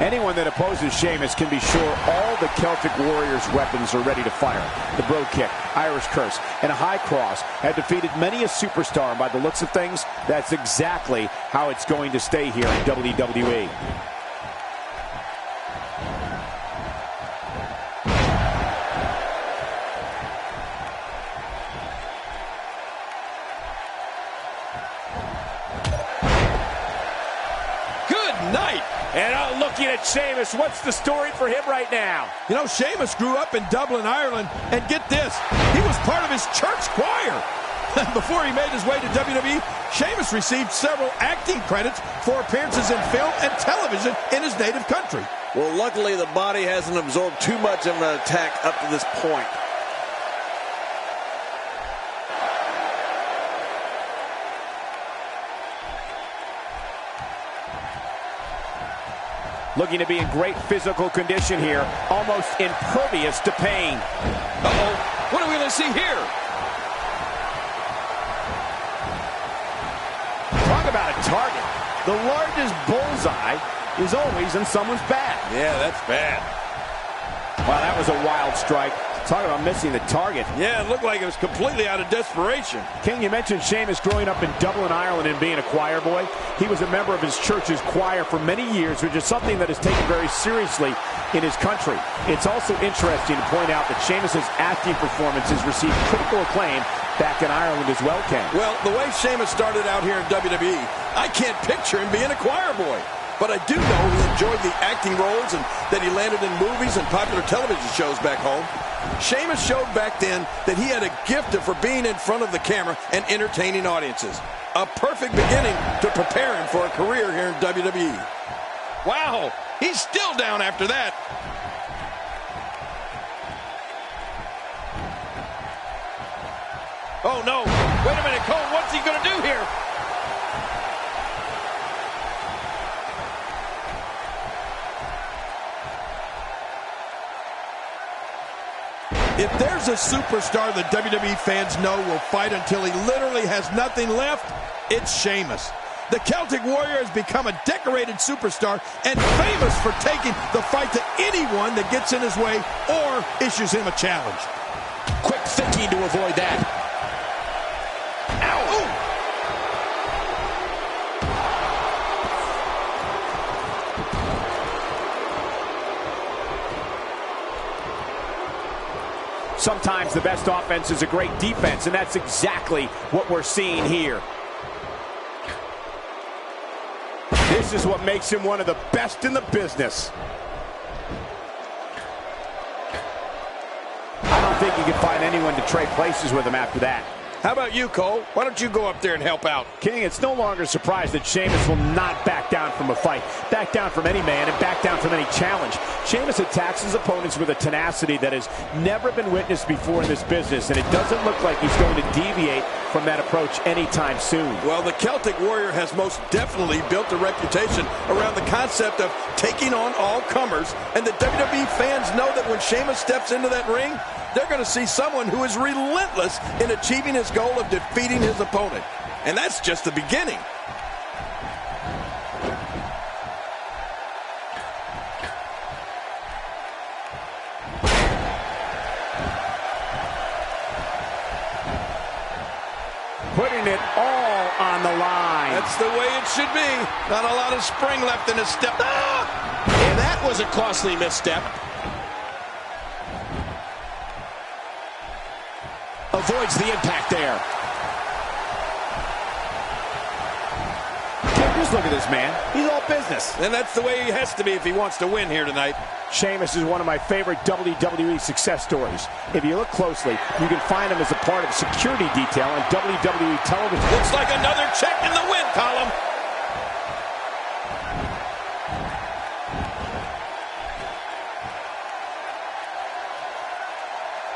Anyone that opposes Sheamus can be sure all the Celtic Warriors' weapons are ready to fire. The Bro Kick, Irish Curse, and a High Cross have defeated many a superstar. And by the looks of things, that's exactly how it's going to stay here in WWE. And looking at Sheamus, what's the story for him right now? You know, Sheamus grew up in Dublin, Ireland, and get this, he was part of his church choir. Before he made his way to WWE, Sheamus received several acting credits for appearances in film and television in his native country. Well, luckily the body hasn't absorbed too much of an attack up to this point. Looking to be in great physical condition here, almost impervious to pain. Uh-oh, what are we going to see here? Talk about a target. The largest bullseye is always in someone's back. Yeah, that's bad. Wow, that was a wild strike. Talk about missing the target. Yeah, it looked like it was completely out of desperation. King, you mentioned Sheamus growing up in Dublin, Ireland, and being a choir boy. He was a member of his church's choir for many years, which is something that is taken very seriously in his country. It's also interesting to point out that Sheamus's acting performances received critical acclaim back in Ireland as well, King. Well, the way Sheamus started out here in WWE, I can't picture him being a choir boy. But I do know he enjoyed the acting roles and that he landed in movies and popular television shows back home. Sheamus showed back then that he had a gift for being in front of the camera and entertaining audiences. A perfect beginning to prepare him for a career here in WWE. Wow, he's still down after that. Oh no, wait a minute, Cole, what's he gonna do here? If there's a superstar that WWE fans know will fight until he literally has nothing left, it's Sheamus. The Celtic Warrior has become a decorated superstar and famous for taking the fight to anyone that gets in his way or issues him a challenge. Quick thinking to avoid that. Ow! Ooh. Sometimes the best offense is a great defense, and that's exactly what we're seeing here. This is what makes him one of the best in the business. I don't think you can find anyone to trade places with him after that. How about you, Cole? Why don't you go up there and help out? King, it's no longer a surprise that Sheamus will not back down from a fight, back down from any man, and back down from any challenge. Sheamus attacks his opponents with a tenacity that has never been witnessed before in this business, and it doesn't look like he's going to deviate from that approach anytime soon. Well, the Celtic Warrior has most definitely built a reputation around the concept of taking on all comers, and the WWE fans know that when Sheamus steps into that ring, they're going to see someone who is relentless in achieving his goal of defeating his opponent. And that's just the beginning. Putting it all on the line. That's the way it should be. Not a lot of spring left in his step. Ah! And that was a costly misstep. Avoids the impact there. Just look at this man. He's all business. And that's the way he has to be if he wants to win here tonight. Sheamus is one of my favorite WWE success stories. If you look closely, you can find him as a part of a security detail on WWE television. Looks like another check in the win column.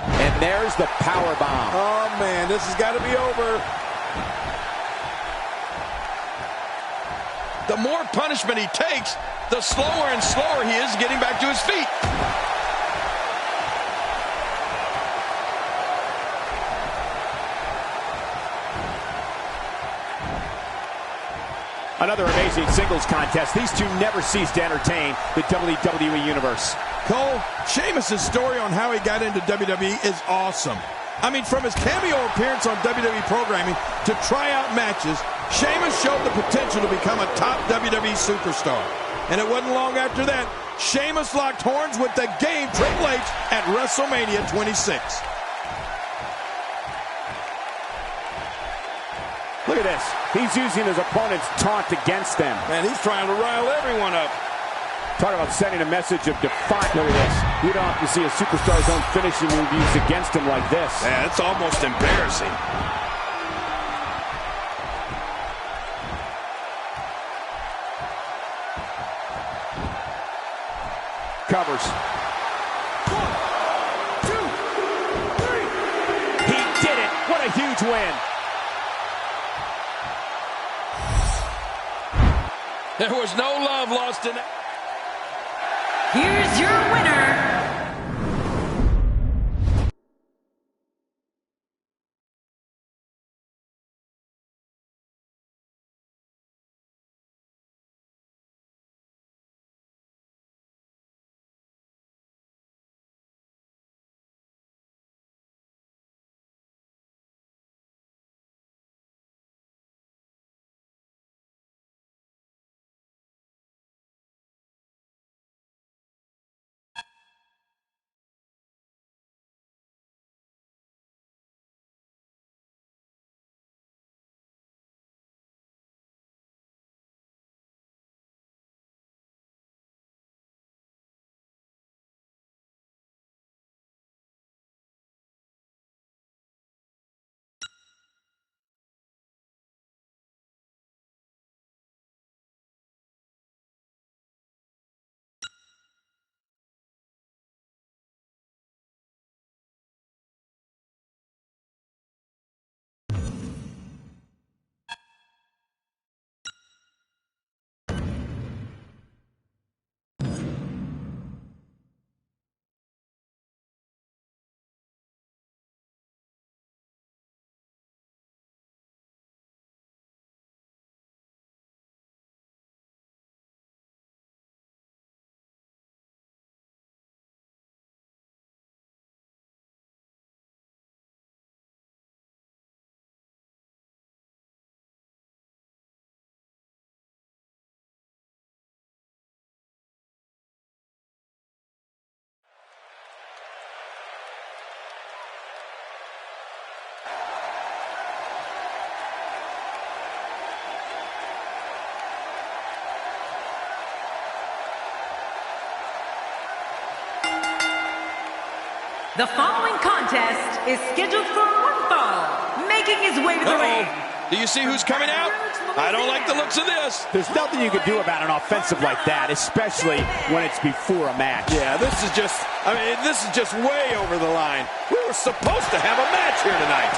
And there's the power bomb. Oh, man, this has got to be over. The more punishment he takes, the slower and slower he is getting back to his feet. Another amazing singles contest. These two never cease to entertain the WWE Universe. Cole, Sheamus' story on how he got into WWE is awesome. I mean, from his cameo appearance on WWE programming to tryout matches, Sheamus showed the potential to become a top WWE superstar. And it wasn't long after that, Sheamus locked horns with the Game Triple H at WrestleMania 26. Look at this. He's using his opponent's taunt against them. Man, he's trying to rile everyone up. Talk about sending a message of defiance. Look at this. You don't have to see a superstar's own finishing move used against him like this. Yeah, it's almost embarrassing. Covers. 1, 2, 3. He did it. What a huge win. There was no love lost in it. Here's your winner. The following contest is scheduled for one fall. Making his way to the ring. Do you see who's coming out? I don't like the looks of this. There's nothing you can do about an offensive like that, especially when it's before a match. Yeah, this is just way over the line. We were supposed to have a match here tonight.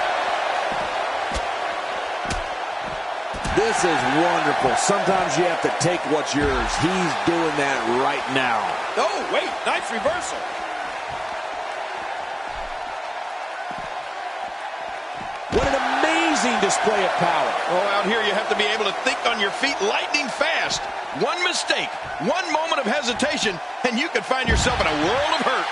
This is wonderful. Sometimes you have to take what's yours. He's doing that right now. Oh, wait, nice reversal. What an amazing display of power. Oh, out here you have to be able to think on your feet lightning fast. One mistake, one moment of hesitation, and you could find yourself in a world of hurt.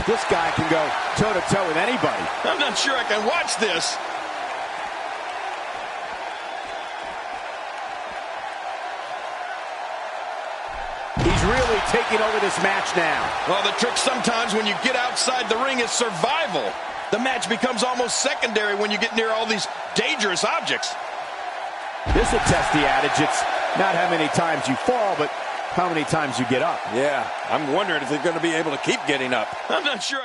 This guy can go toe-to-toe with anybody. I'm not sure I can watch this. He's really taking over this match now. Well, the trick sometimes when you get outside the ring is survival. The match becomes almost secondary when you get near all these dangerous objects. This will test the adage. It's not how many times you fall, but how many times you get up. Yeah, I'm wondering if they're going to be able to keep getting up. I'm not sure.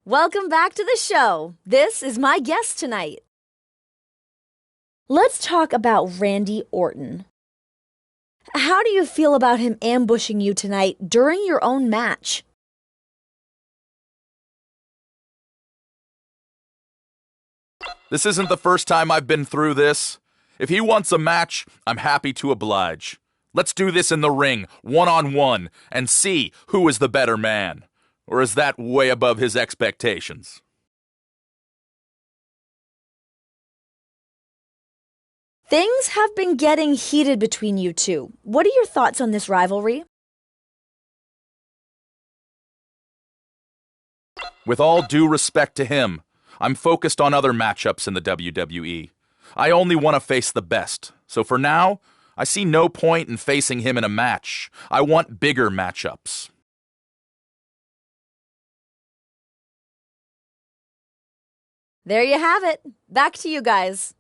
Welcome back to the show. This is my guest tonight. Let's talk about Randy Orton. How do you feel about him ambushing you tonight during your own match? This isn't the first time I've been through this. If he wants a match, I'm happy to oblige. Let's do this in the ring, one-on-one, and see who is the better man. Or is that way above his expectations? Things have been getting heated between you two. What are your thoughts on this rivalry? With all due respect to him, I'm focused on other matchups in the WWE. I only want to face the best, so for now, I see no point in facing him in a match. I want bigger matchups. There you have it. Back to you guys.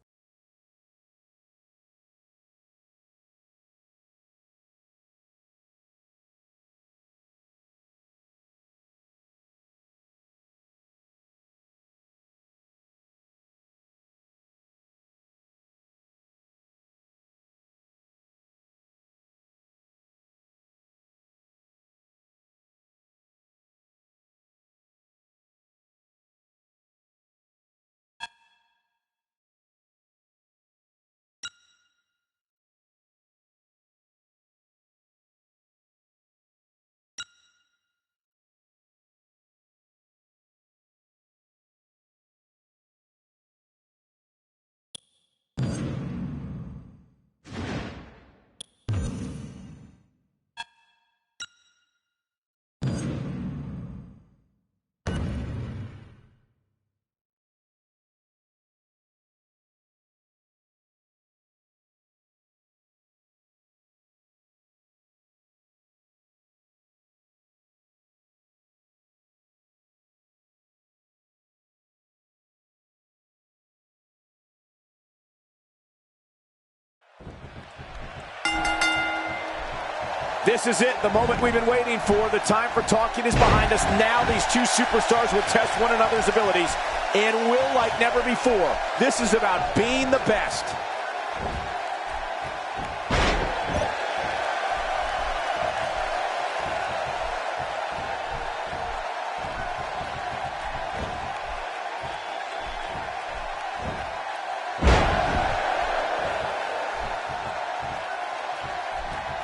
This is it, the moment we've been waiting for. The time for talking is behind us. Now these two superstars will test one another's abilities and will like never before. This is about being the best.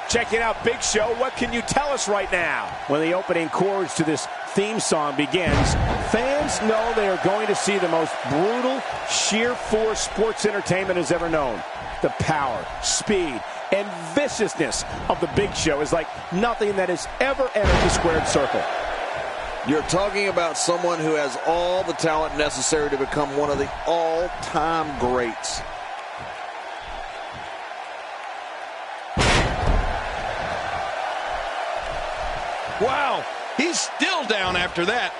Checking out Big Show, what can you tell us right now? When the opening chords to this theme song begins, fans know they are going to see the most brutal, sheer force sports entertainment has ever known. The power, speed, and viciousness of the Big Show is like nothing that has ever entered the squared circle. You're talking about someone who has all the talent necessary to become one of the all-time greats. Wow, he's still down after that.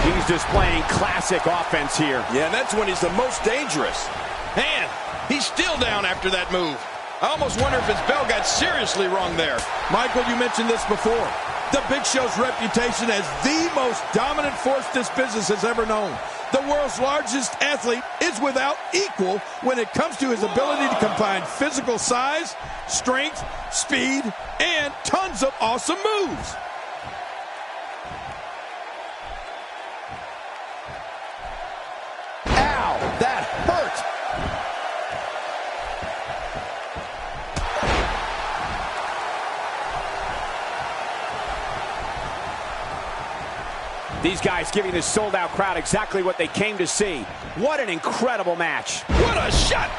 He's displaying classic offense here. Yeah, that's when he's the most dangerous. Man, he's still down after that move. I almost wonder if his bell got seriously wrong there. Michael, you mentioned this before. The Big Show's reputation as the most dominant force this business has ever known. The world's largest athlete is without equal when it comes to his ability to combine physical size, strength, speed, and tons of awesome moves. Ow, that hurt. These guys giving this sold-out crowd exactly what they came to see. What an incredible match. What a shot!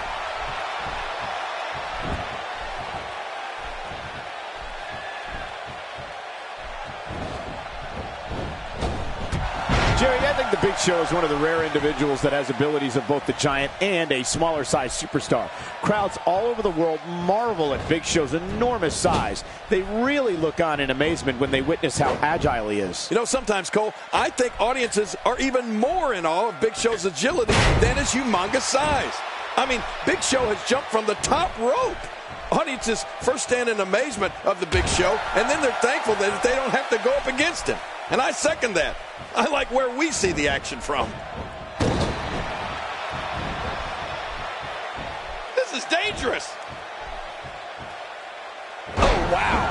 Jerry, I think the Big Show is one of the rare individuals that has abilities of both the Giant and a smaller-sized superstar. Crowds all over the world marvel at Big Show's enormous size. They really look on in amazement when they witness how agile he is. You know, sometimes, Cole, I think audiences are even more in awe of Big Show's agility than his humongous size. I mean, Big Show has jumped from the top rope. Audiences first stand in amazement of the Big Show, and then they're thankful that they don't have to go up against him. And I second that. I like where we see the action from. This is dangerous. Oh, wow.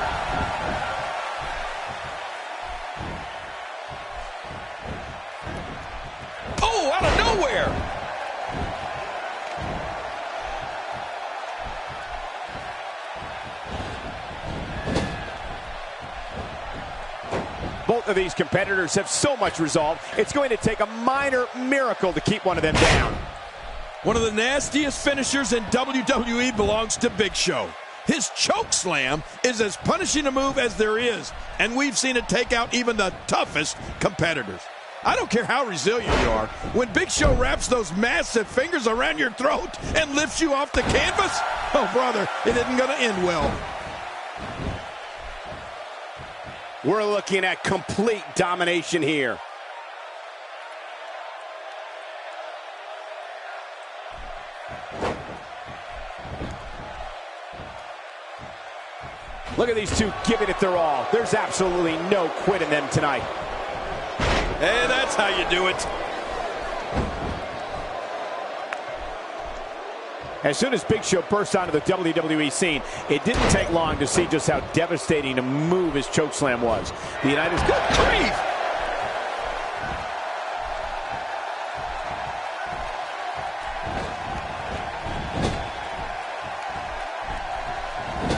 Both of these competitors have so much resolve, it's going to take a minor miracle to keep one of them down. One of the nastiest finishers in WWE belongs to Big Show. His choke slam is as punishing a move as there is, and we've seen it take out even the toughest competitors. I don't care how resilient you are. When Big Show wraps those massive fingers around your throat and lifts you off the canvas, oh, brother, it isn't going to end well. We're looking at complete domination here. Look at these two giving it their all. There's absolutely no quit in them tonight. And that's how you do it. As soon as Big Show burst onto the WWE scene, it didn't take long to see just how devastating a move his chokeslam was. The United States. Good grief!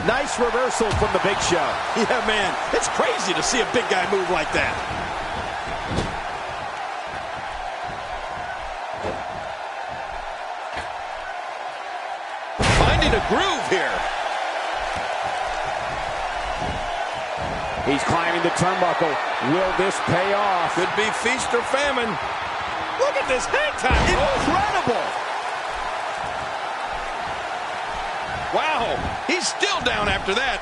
Nice reversal from the Big Show. Yeah, man, it's crazy to see a big guy move like that. Finding a groove here. He's climbing the turnbuckle. Will this pay off? Could be feast or famine. Look at this hang time. Incredible! Wow, he's still down after that.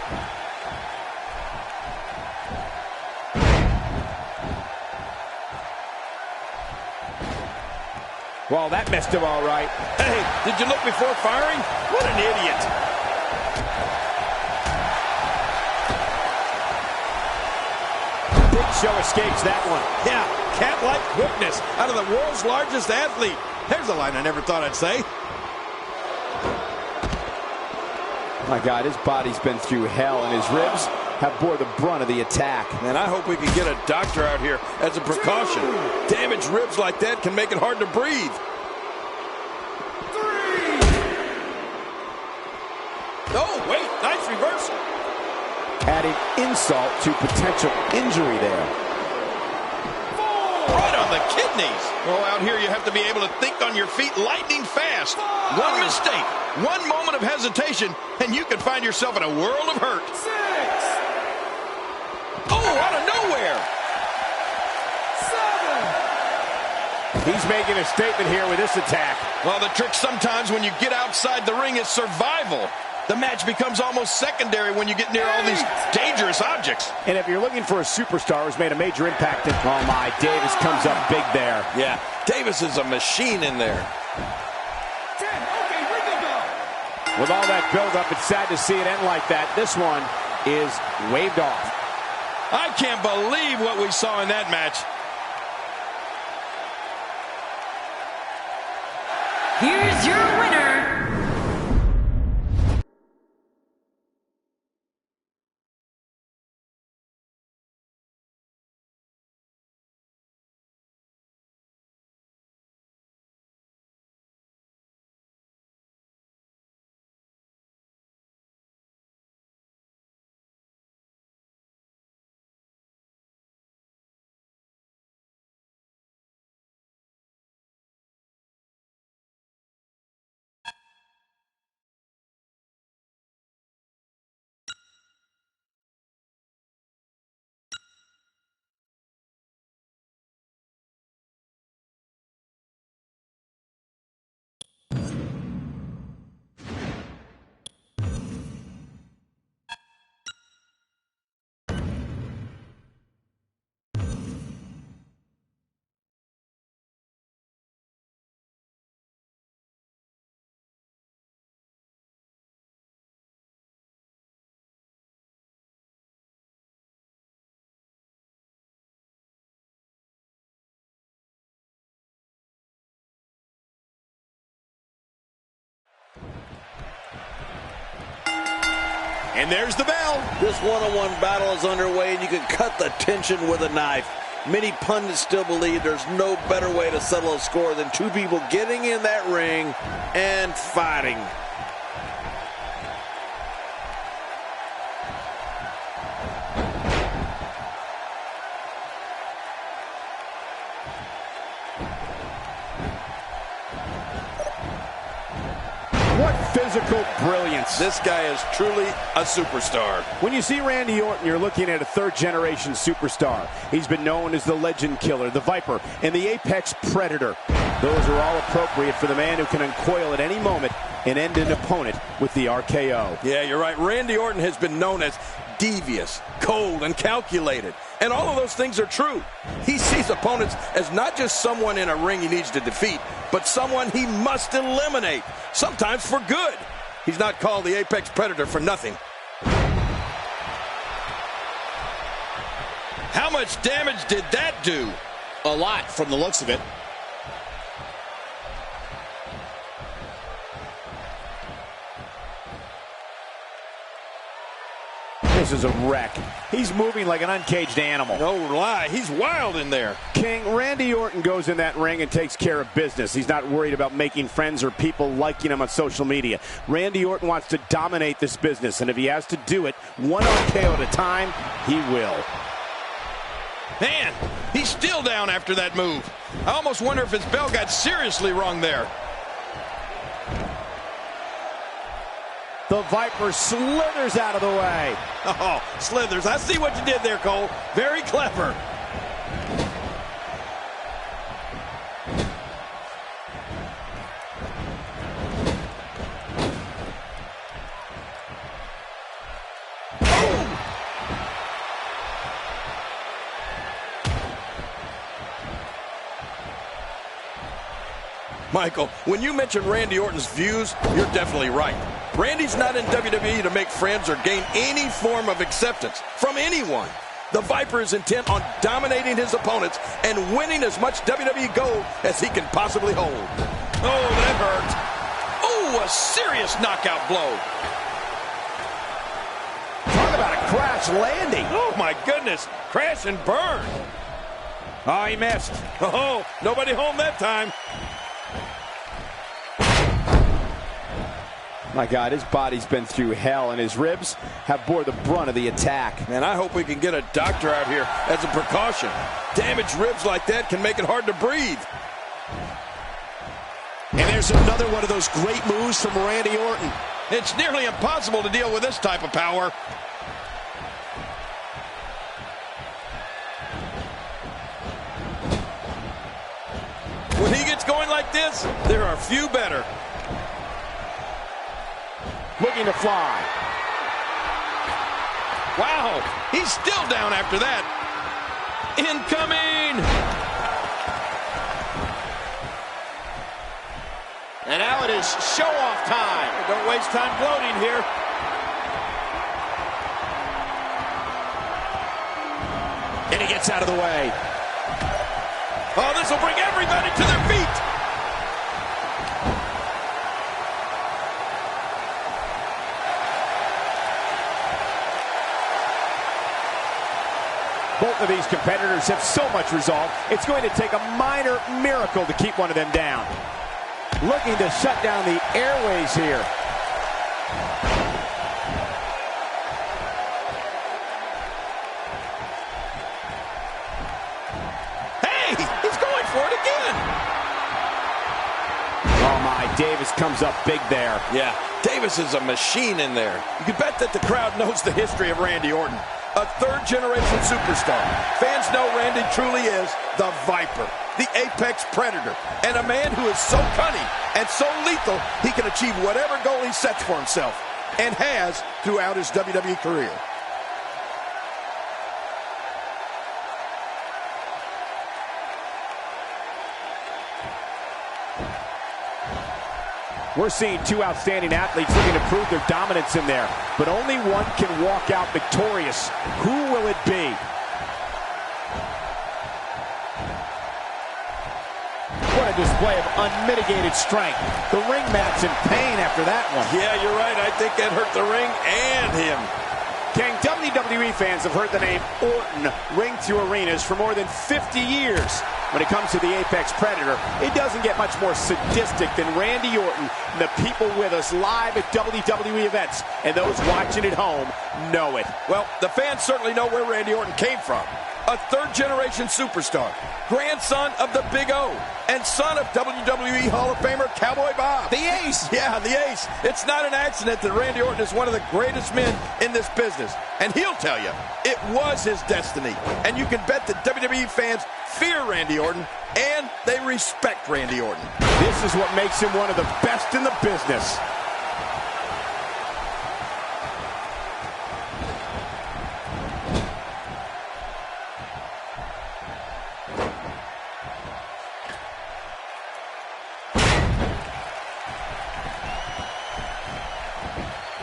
Well, that messed him all right. Hey, did you look before firing? What an idiot. Big Show escapes that one. Yeah, cat-like quickness out of the world's largest athlete. There's a line I never thought I'd say. My God, his body's been through hell, and his ribs have bore the brunt of the attack. Man, I hope we can get a doctor out here as a precaution. Damaged ribs like that can make it hard to breathe. 3. Oh, wait, nice reversal. Adding insult to potential injury there. 4. Right on the kidneys. Oh, out here you have to be able to think on your feet lightning fast. 5. One mistake, one moment of hesitation, and you can find yourself in a world of hurt. 6. Oh, out of nowhere. 7. He's making a statement here with this attack. Well, the trick sometimes when you get outside the ring is survival. The match becomes almost secondary when you get near all these dangerous objects. And if you're looking for a superstar who's made a major impact, oh my, Davis comes up big there. Yeah, Davis is a machine in there. 10, okay, ring the bell. With all that build-up, it's sad to see it end like that. This one is waved off. I can't believe what we saw in that match. Here's your winner, And there's the bell. This one-on-one battle is underway, and you can cut the tension with a knife. Many pundits still believe there's no better way to settle a score than two people getting in that ring and fighting. physical brilliance. This guy is truly a superstar. When you see Randy Orton, you're looking at a third-generation superstar. He's been known as the Legend Killer, the Viper, and the Apex Predator. Those are all appropriate for the man who can uncoil at any moment and end an opponent with the RKO. Yeah, you're right. Randy Orton has been known as devious, cold, and calculated. And all of those things are true. He sees opponents as not just someone in a ring he needs to defeat, but someone he must eliminate, sometimes for good. He's not called the Apex Predator for nothing. How much damage did that do? A lot from the looks of it. This is a wreck. He's moving like an uncaged animal. No lie, he's wild in there. King, Randy Orton goes in that ring and takes care of business. He's not worried about making friends or people liking him on social media. Randy Orton wants to dominate this business, and if he has to do it one RKO at a time, he will. Man, he's still down after that move. I almost wonder if his bell got seriously wrong there. The Viper slithers out of the way. Oh, slithers. I see what you did there, Cole. Very clever. Michael, when you mention Randy Orton's views, you're definitely right. Randy's not in WWE to make friends or gain any form of acceptance from anyone. The Viper is intent on dominating his opponents and winning as much WWE gold as he can possibly hold. Oh, that hurt. Oh, a serious knockout blow. Talk about a crash landing. Oh, my goodness. Crash and burn. Oh, he missed. Oh, nobody home that time. My God, his body's been through hell, and his ribs have bore the brunt of the attack. Man, I hope we can get a doctor out here as a precaution. Damaged ribs like that can make it hard to breathe. And there's another one of those great moves from Randy Orton. It's nearly impossible to deal with this type of power. When he gets going like this, there are few better. Looking to fly. Wow, he's still down after that. Incoming! And now it is show-off time. Don't waste time gloating here. And he gets out of the way. Oh, this will bring everybody to their feet. Both of these competitors have so much resolve, it's going to take a minor miracle to keep one of them down. Looking to shut down the airways here. Hey, he's going for it again. Oh my, Davis comes up big there. Yeah, Davis is a machine in there. You can bet that the crowd knows the history of Randy Orton. A third-generation superstar. Fans know Randy truly is the Viper, the Apex Predator, and a man who is so cunning and so lethal he can achieve whatever goal he sets for himself, and has throughout his WWE career. We're seeing two outstanding athletes looking to prove their dominance in there, but only one can walk out victorious. Who will it be? What a display of unmitigated strength. The ring mat's in pain after that one. Yeah, you're right. I think that hurt the ring and him. King, WWE fans have heard the name Orton ring through arenas for more than 50 years. When it comes to the Apex Predator, it doesn't get much more sadistic than Randy Orton and the people with us live at WWE events, and those watching at home know it. Well, the fans certainly know where Randy Orton came from. a third-generation superstar, grandson of the Big O, and son of WWE Hall of Famer Cowboy Bob. The Ace. Yeah, the Ace. It's not an accident that Randy Orton is one of the greatest men in this business. And he'll tell you, it was his destiny. And you can bet that WWE fans fear Randy Orton, and they respect Randy Orton. This is what makes him one of the best in the business.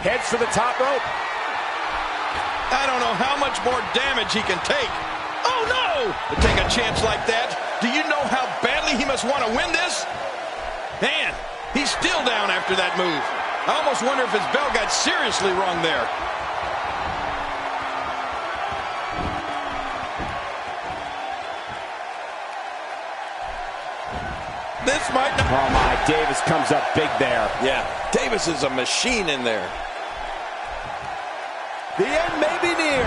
Heads for the top rope. I don't know how much more damage he can take. Oh, no! To take a chance like that, do you know how badly he must want to win this? Man, he's still down after that move. I almost wonder if his bell got seriously wrong there. This might not... Oh, my. Davis comes up big there. Yeah, Davis is a machine in there. The end may be near.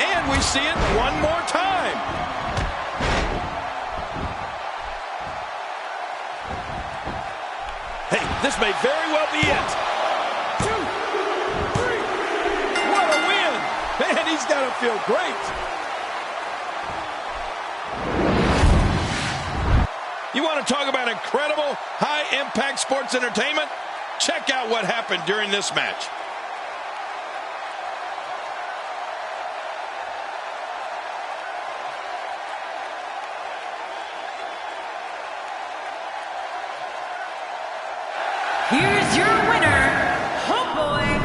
And we see it one more time. Hey, this may very well be it. 2, 3. What a win. Man, he's got to feel great. You want to talk about incredible, high-impact sports entertainment? Check out what happened during this match. Here's your winner, Homeboy.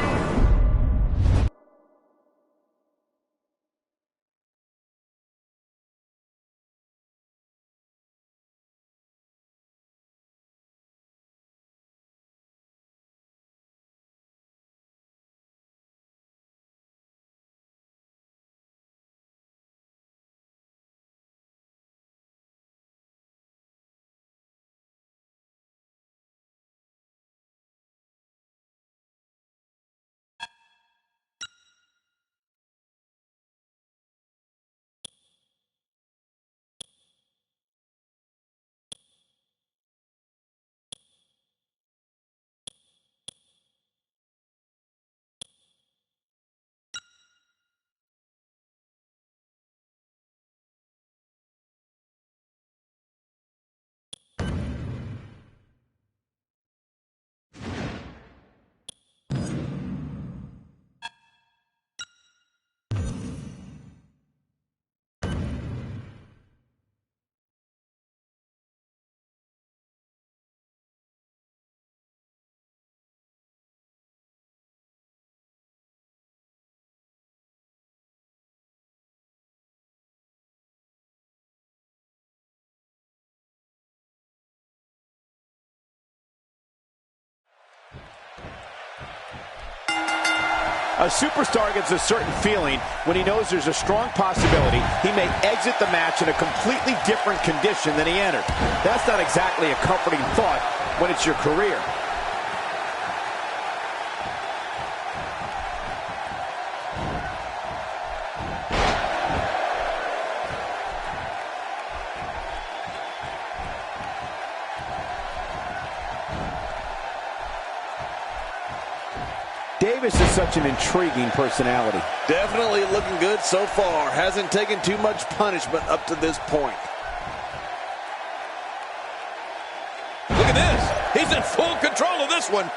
A superstar gets a certain feeling when he knows there's a strong possibility he may exit the match in a completely different condition than he entered. That's not exactly a comforting thought when it's your career. Davis is such an intriguing personality. Definitely looking good so far. Hasn't taken too much punishment up to this point. Look at this. He's in full control of this one.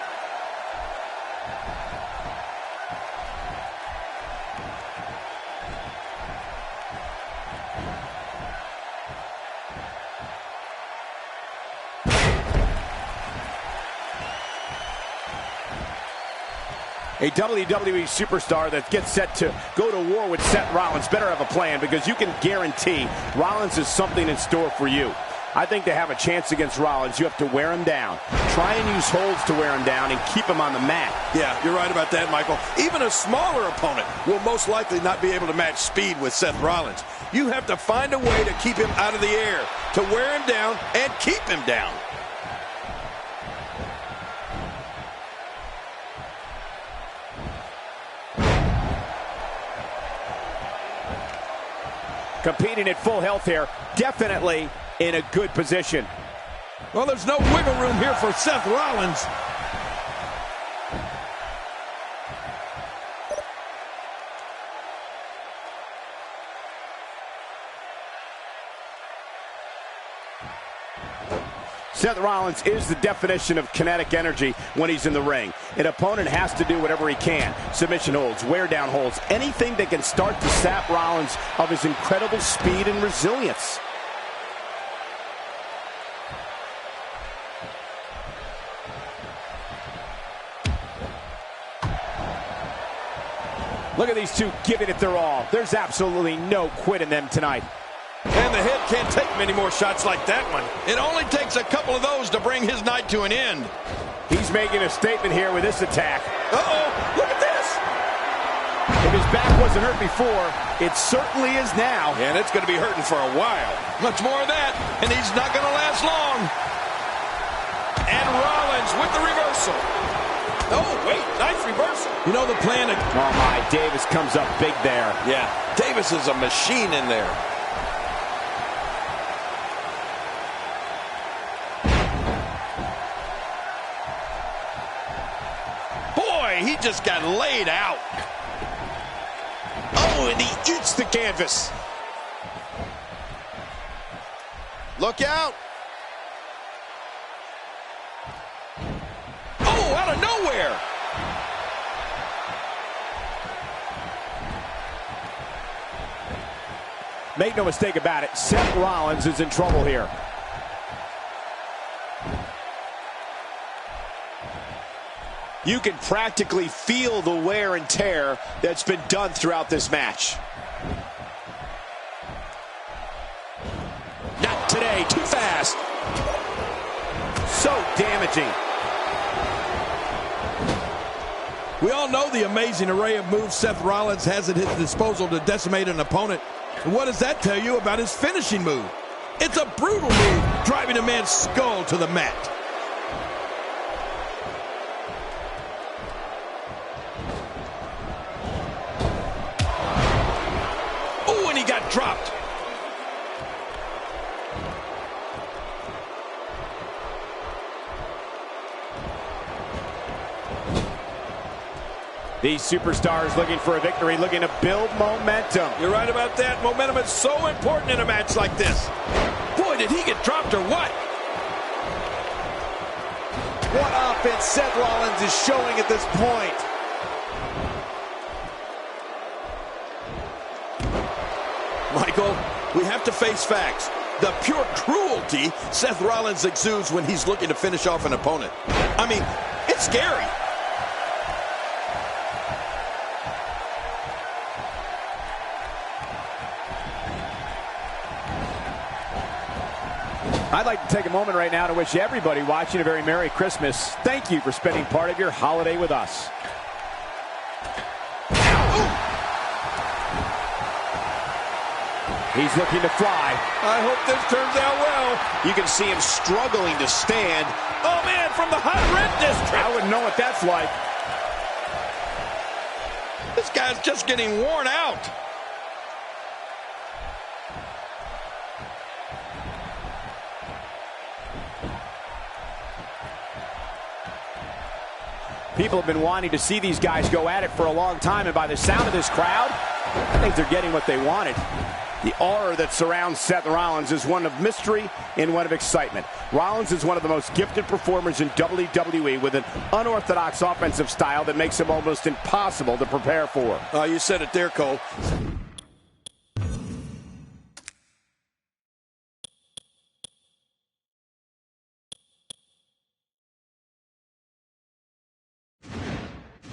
A WWE superstar that gets set to go to war with Seth Rollins better have a plan, because you can guarantee Rollins has something in store for you. I think to have a chance against Rollins, you have to wear him down. Try and use holds to wear him down and keep him on the mat. Yeah, you're right about that, Michael. Even a smaller opponent will most likely not be able to match speed with Seth Rollins. You have to find a way to keep him out of the air, to wear him down and keep him down. competing at full health here, definitely in a good position. Well, there's no wiggle room here for Seth Rollins. Seth Rollins is the definition of kinetic energy when he's in the ring. An opponent has to do whatever he can. Submission holds, wear down holds, anything that can start to sap Rollins of his incredible speed and resilience. Look at these two giving it their all. There's absolutely no quit in them tonight. And the head can't take many more shots like that one. It only takes a couple of those to bring his night to an end. He's making a statement here with this attack. Uh-oh, look at this. If his back wasn't hurt before, it certainly is now. And it's going to be hurting for a while. Much more of that, and he's not going to last long. And Rollins with the reversal. Oh, wait, nice reversal. You know the plan. Oh, my, Davis comes up big there. Yeah, Davis is a machine in there. He just got laid out. Oh, and he eats the canvas. Look out. Oh, out of nowhere. Make no mistake about it, Seth Rollins is in trouble here. You can practically feel the wear and tear that's been done throughout this match. Not today, too fast. So damaging. We all know the amazing array of moves Seth Rollins has at his disposal to decimate an opponent. And what does that tell you about his finishing move? It's a brutal move, driving a man's skull to the mat. Dropped. These superstars looking for a victory, looking to build momentum. You're right about that. Momentum is so important in a match like this. Boy, did he get dropped or what? What offense Seth Rollins is showing at this point. Michael, we have to face facts. The pure cruelty Seth Rollins exudes when he's looking to finish off an opponent. I mean, it's scary. I'd like to take a moment right now to wish everybody watching a very Merry Christmas. Thank you for spending part of your holiday with us. He's looking to fly. I hope this turns out well. You can see him struggling to stand. Oh, man, from the hot red district. I wouldn't know what that's like. This guy's just getting worn out. People have been wanting to see these guys go at it for a long time, and by the sound of this crowd, I think they're getting what they wanted. The aura that surrounds Seth Rollins is one of mystery and one of excitement. Rollins is one of the most gifted performers in WWE with an unorthodox offensive style that makes him almost impossible to prepare for. You said it there, Cole.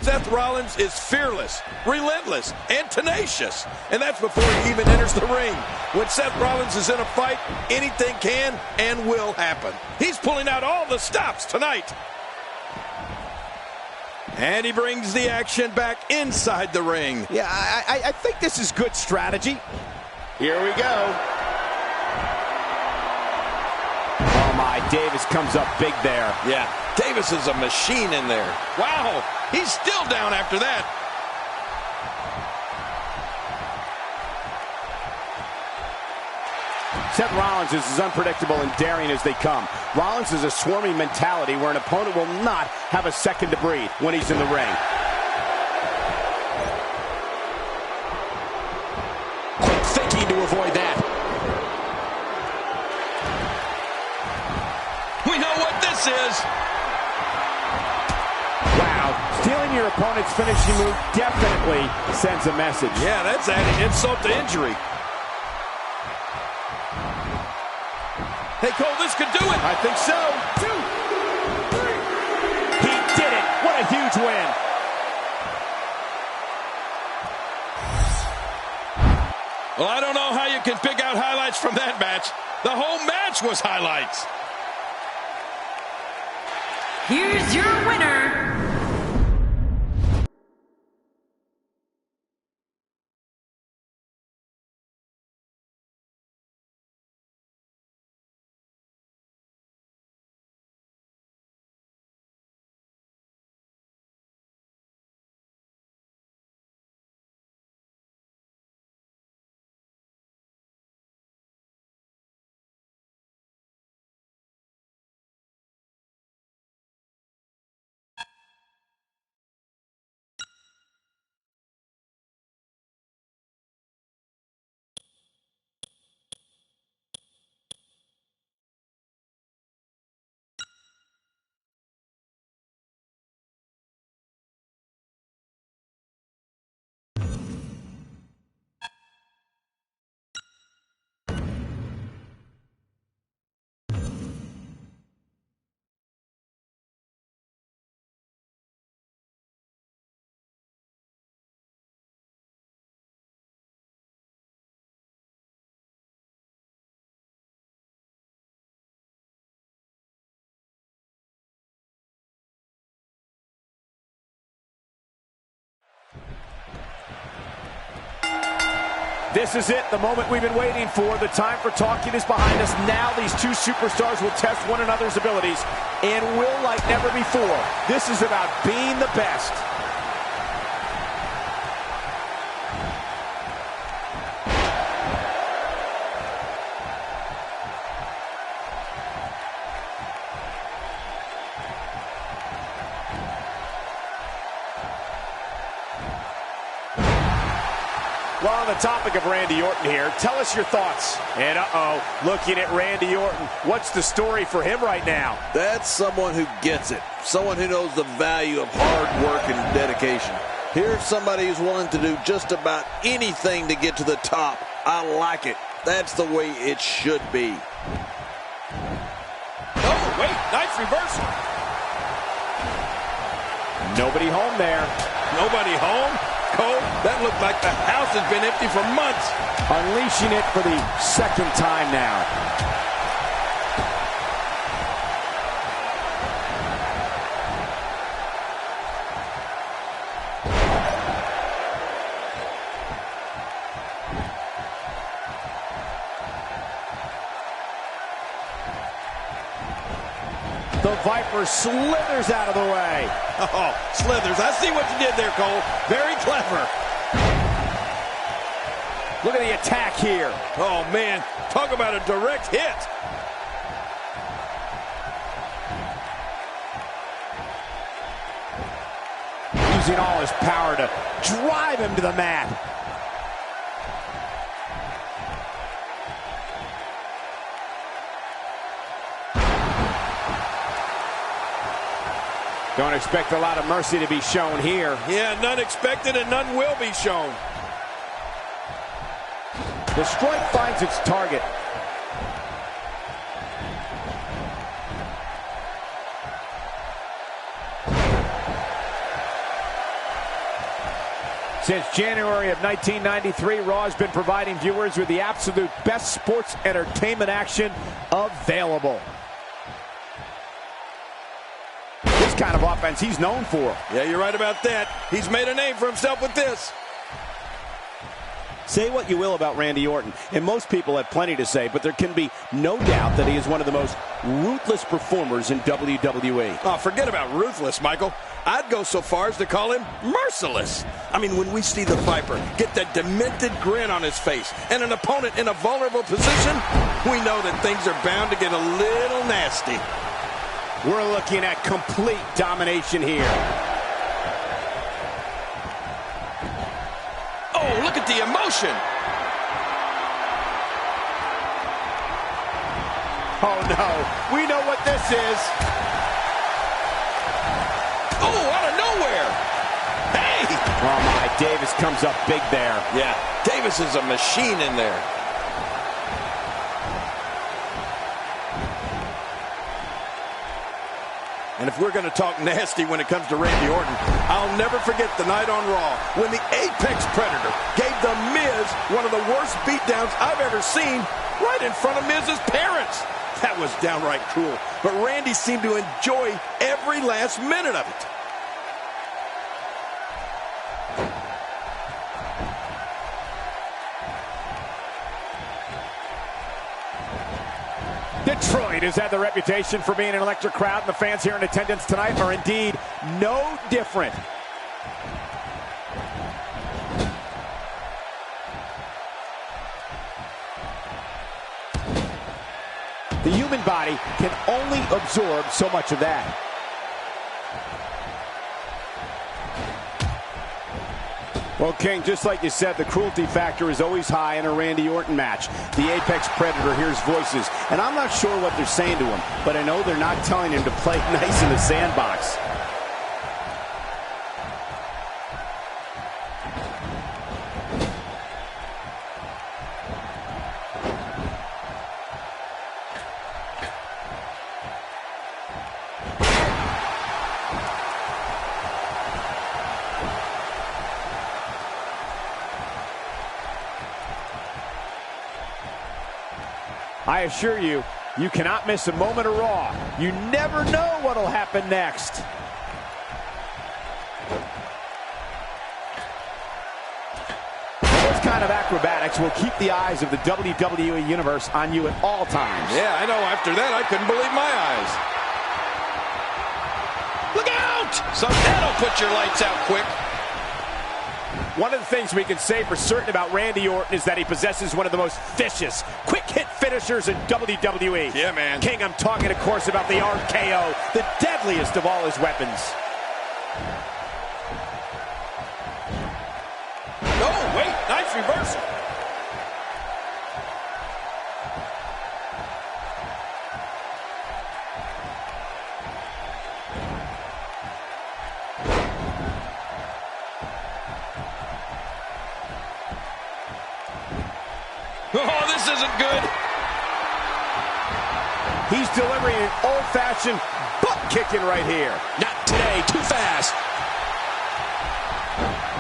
Seth Rollins is fearless, relentless, and tenacious. And that's before he even enters the ring. When Seth Rollins is in a fight, anything can and will happen. He's pulling out all the stops tonight. And he brings the action back inside the ring. Yeah, I think this is good strategy. Here we go. Oh my, Davis comes up big there. Yeah, Davis is a machine in there. Wow, he's still down after that. Seth Rollins is as unpredictable and daring as they come. Rollins is a swarming mentality where an opponent will not have a second to breathe when he's in the ring. Quick thinking to avoid that. We know what this is. Wow, stealing your opponent's finishing move definitely sends a message. Yeah, that's adding insult to injury. Hey, Cole, this could do it. I think so. 2, 3. He did it. What a huge win. Well, I don't know how you can pick out highlights from that match. The whole match was highlights. Here's your winner, This is it, the moment we've been waiting for. The time for talking is behind us. Now these two superstars will test one another's abilities and will like never before. This is about being the best. Well, on the topic of Randy Orton here, tell us your thoughts. And looking at Randy Orton, what's the story for him right now? That's someone who gets it. Someone who knows the value of hard work and dedication. Here's somebody who's willing to do just about anything to get to the top. I like it. That's the way it should be. Oh, wait, nice reversal. Nobody home there. Nobody home? Cole, that looked like the house has been empty for months. Unleashing it for the second time now. The Viper slithers out of the way. Oh, slithers. I see what you did there, Cole. Very clever. Look at the attack here. Oh, man. Talk about a direct hit. Using all his power to drive him to the mat. Don't expect a lot of mercy to be shown here. Yeah, none expected and none will be shown. The strike finds its target. Since January of 1993, Raw has been providing viewers with the absolute best sports entertainment action available. This kind of offense he's known for. Yeah, you're right about that. He's made a name for himself with this. Say what you will about Randy Orton, and most people have plenty to say, but there can be no doubt that he is one of the most ruthless performers in WWE. Oh, forget about ruthless, Michael. I'd go so far as to call him merciless. I mean, when we see the Viper get that demented grin on his face and an opponent in a vulnerable position, we know that things are bound to get a little nasty. We're looking at complete domination here. Oh, look at the emotion. Oh, no. We know what this is. Oh, out of nowhere. Hey! Oh, my. Davis comes up big there. Yeah, Davis is a machine in there. And if we're going to talk nasty when it comes to Randy Orton, I'll never forget the night on Raw when the Apex Predator gave The Miz one of the worst beatdowns I've ever seen right in front of Miz's parents. That was downright cruel, but Randy seemed to enjoy every last minute of it. Detroit has had the reputation for being an electric crowd, and the fans here in attendance tonight are indeed no different. The human body can only absorb so much of that. Well, King, just like you said, the cruelty factor is always high in a Randy Orton match. The Apex Predator hears voices, and I'm not sure what they're saying to him, but I know they're not telling him to play nice in the sandbox. I assure you, you cannot miss a moment of Raw. You never know what'll happen next. Those kind of acrobatics will keep the eyes of the WWE Universe on you at all times. Yeah, I know. After that, I couldn't believe my eyes. Look out! So that'll put your lights out quick. One of the things we can say for certain about Randy Orton is that he possesses one of the most vicious, quick-hit finishers in WWE. Yeah, man. King, I'm talking, of course, about the RKO, the deadliest of all his weapons. Oh, wait, nice reversal. Oh, this isn't good. He's delivering an old-fashioned butt-kicking right here. Not today, too fast.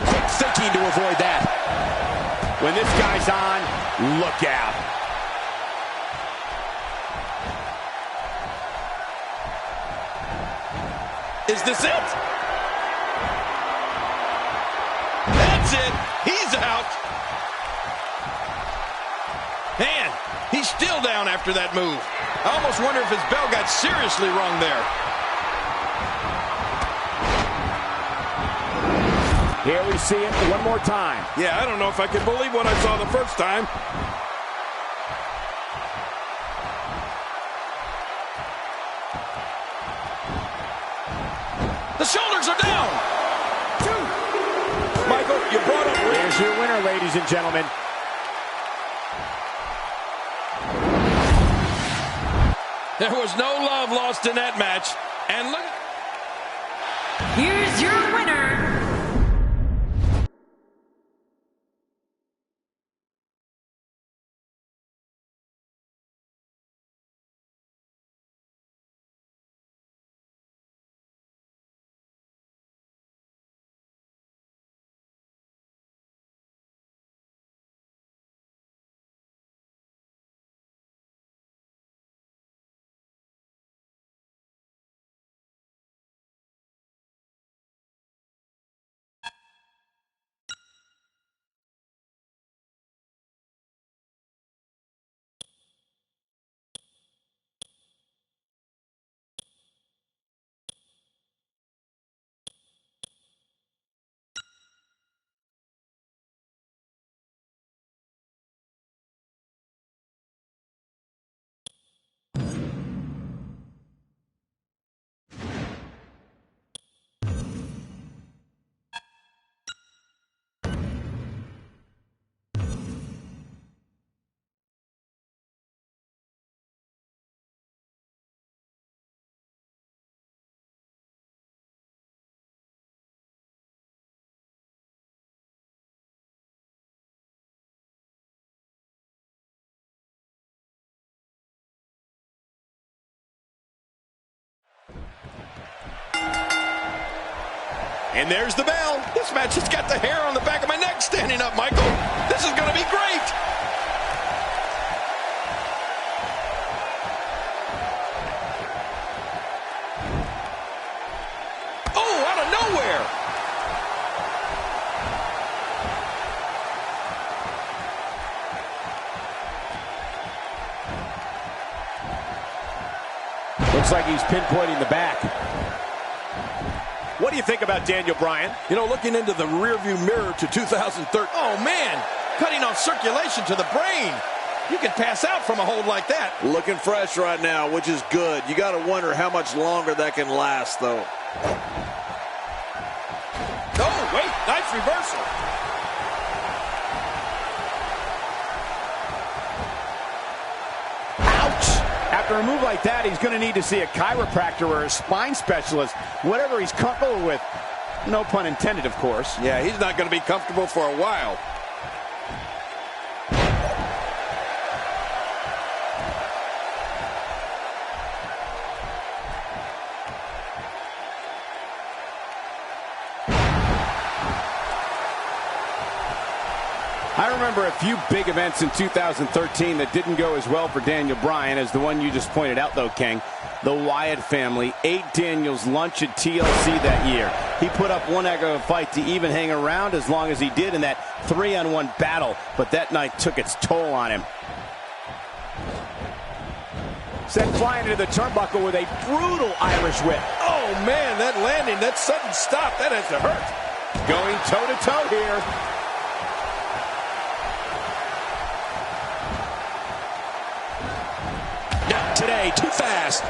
Quick thinking to avoid that. When this guy's on, look out. Is this it? That's it. He's out. Man, he's still down after that move. I almost wonder if his bell got seriously wrong there. Here we see it one more time. Yeah, I don't know if I can believe what I saw the first time. The shoulders are down. Michael, you brought up... Here's your winner, ladies and gentlemen. There was no love lost in that match. And look... Here's your winner, And there's the bell. This match has got the hair on the back of my neck standing up, Michael. This is going to be great. Oh, out of nowhere. Looks like he's pinpointing the back. What do you think about Daniel Bryan? You know, looking into the rearview mirror to 2013. Oh, man. Cutting off circulation to the brain. You can pass out from a hold like that. Looking fresh right now, which is good. You got to wonder how much longer that can last, though. Oh, wait. Nice reversal. After a move like that, he's going to need to see a chiropractor or a spine specialist, whatever he's comfortable with. No pun intended, of course. Yeah, he's not going to be comfortable for a while. I remember a few big events in 2013 that didn't go as well for Daniel Bryan as the one you just pointed out, though, King. The Wyatt family ate Daniel's lunch at TLC that year. He put up one heck of a fight to even hang around as long as he did in that 3-on-1 battle, but that night took its toll on him. Sent flying into the turnbuckle with a brutal Irish whip. Oh, man, that landing, that sudden stop, that has to hurt. Going toe-to-toe here. Not today, too fast.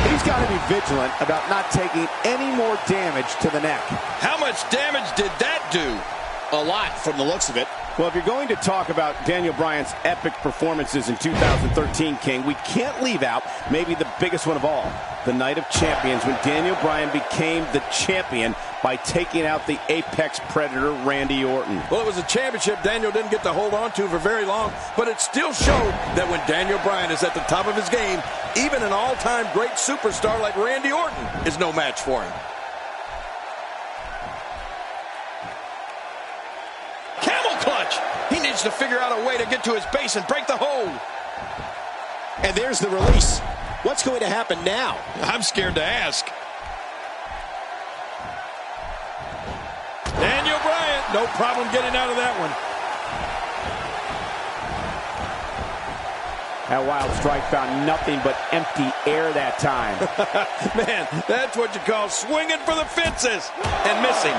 He's got to be vigilant about not taking any more damage to the neck. How much damage did that do? A lot from the looks of it. Well, if you're going to talk about Daniel Bryan's epic performances in 2013, King, we can't leave out maybe the biggest one of all, the Night of Champions, when Daniel Bryan became the champion by taking out the Apex Predator, Randy Orton. Well, it was a championship Daniel didn't get to hold on to for very long, but it still showed that when Daniel Bryan is at the top of his game, even an all-time great superstar like Randy Orton is no match for him. He needs to figure out a way to get to his base and break the hold. And there's the release. What's going to happen now? I'm scared to ask. Daniel Bryan, no problem getting out of that one. That wild strike found nothing but empty air that time. Man, that's what you call swinging for the fences and missing.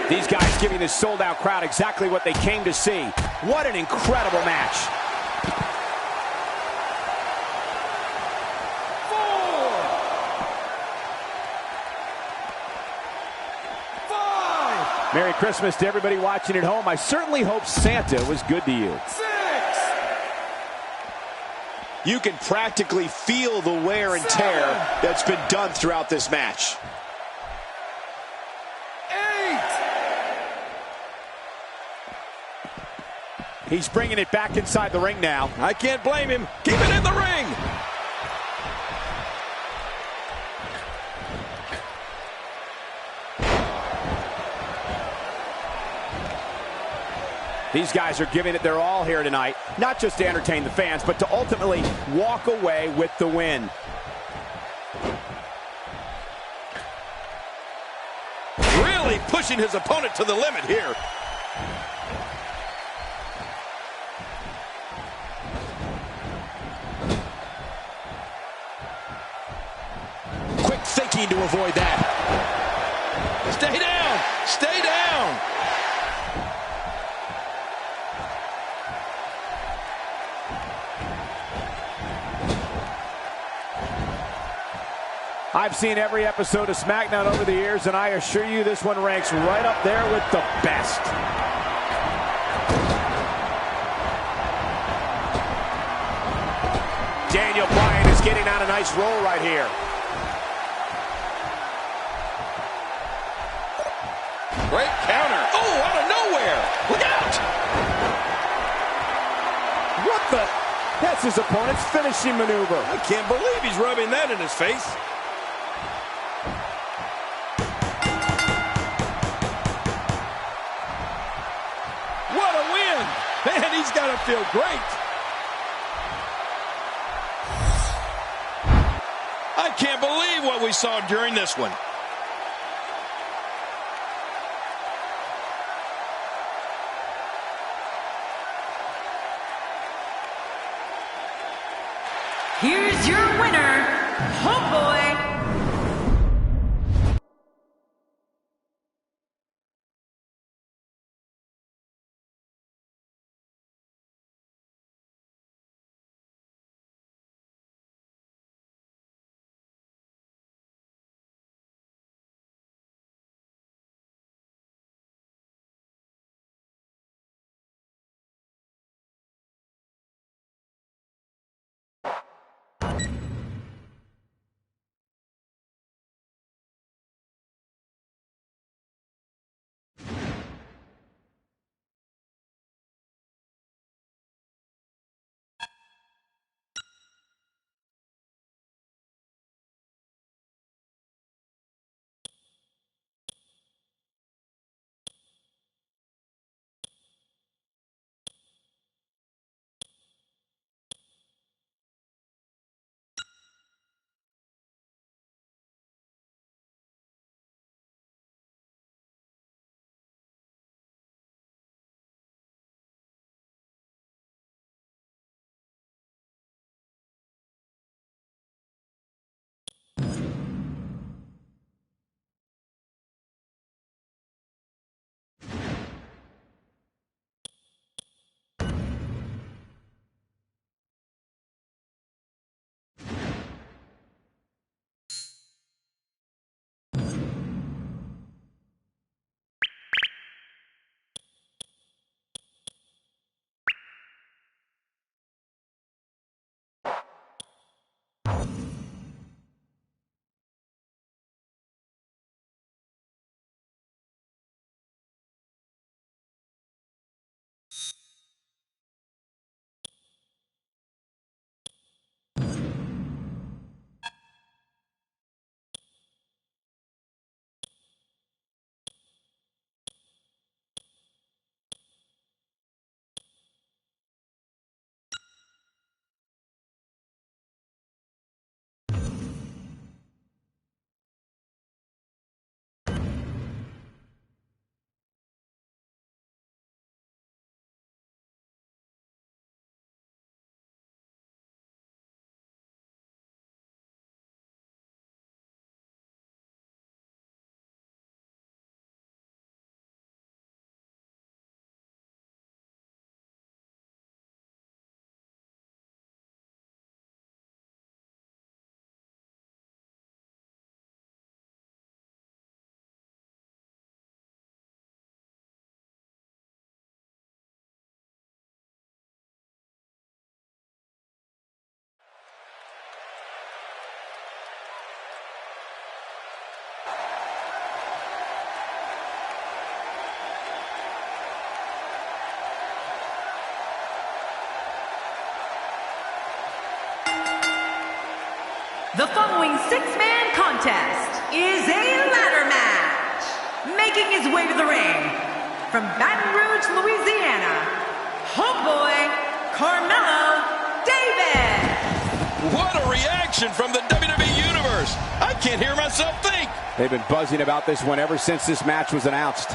These guys giving this sold-out crowd exactly what they came to see. What an incredible match. 4, 5. Merry Christmas to everybody watching at home. I certainly hope Santa was good to you. 6. You can practically feel the wear and tear that's been done throughout this match. 8. He's bringing it back inside the ring now. I can't blame him. Keep it in the ring. These guys are giving it their all here tonight, not just to entertain the fans, but to ultimately walk away with the win. Really pushing his opponent to the limit here. Quick thinking to avoid that. Stay down. Stay down. I've seen every episode of SmackDown over the years, and I assure you this one ranks right up there with the best. Daniel Bryan is getting on a nice roll right here. Great counter. Oh, out of nowhere. Look out. What the? That's his opponent's finishing maneuver. I can't believe he's rubbing that in his face. What a win. Man, he's got to feel great. I can't believe what we saw during this one. Here's your winner, Homeboy. The following six-man contest is a ladder match. Making his way to the ring from Baton Rouge, Louisiana, Homeboy Carmelo Davis. What a reaction from the WWE Universe. I can't hear myself think. They've been buzzing about this one ever since this match was announced.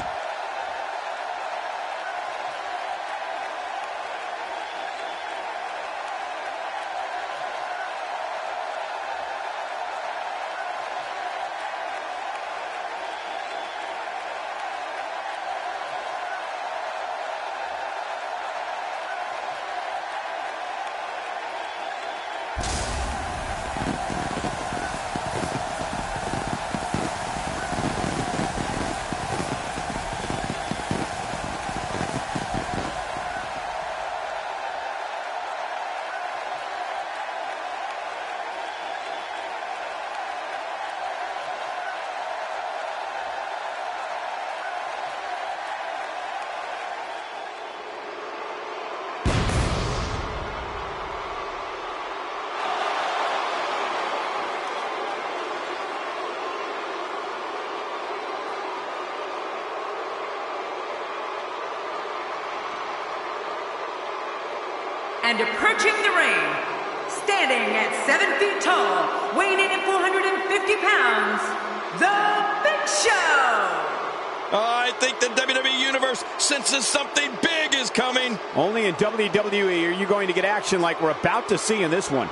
And approaching the ring, standing at 7 feet tall, weighing in at 450 pounds, The Big Show! I think the WWE Universe senses something big is coming. Only in WWE are you going to get action like we're about to see in this one.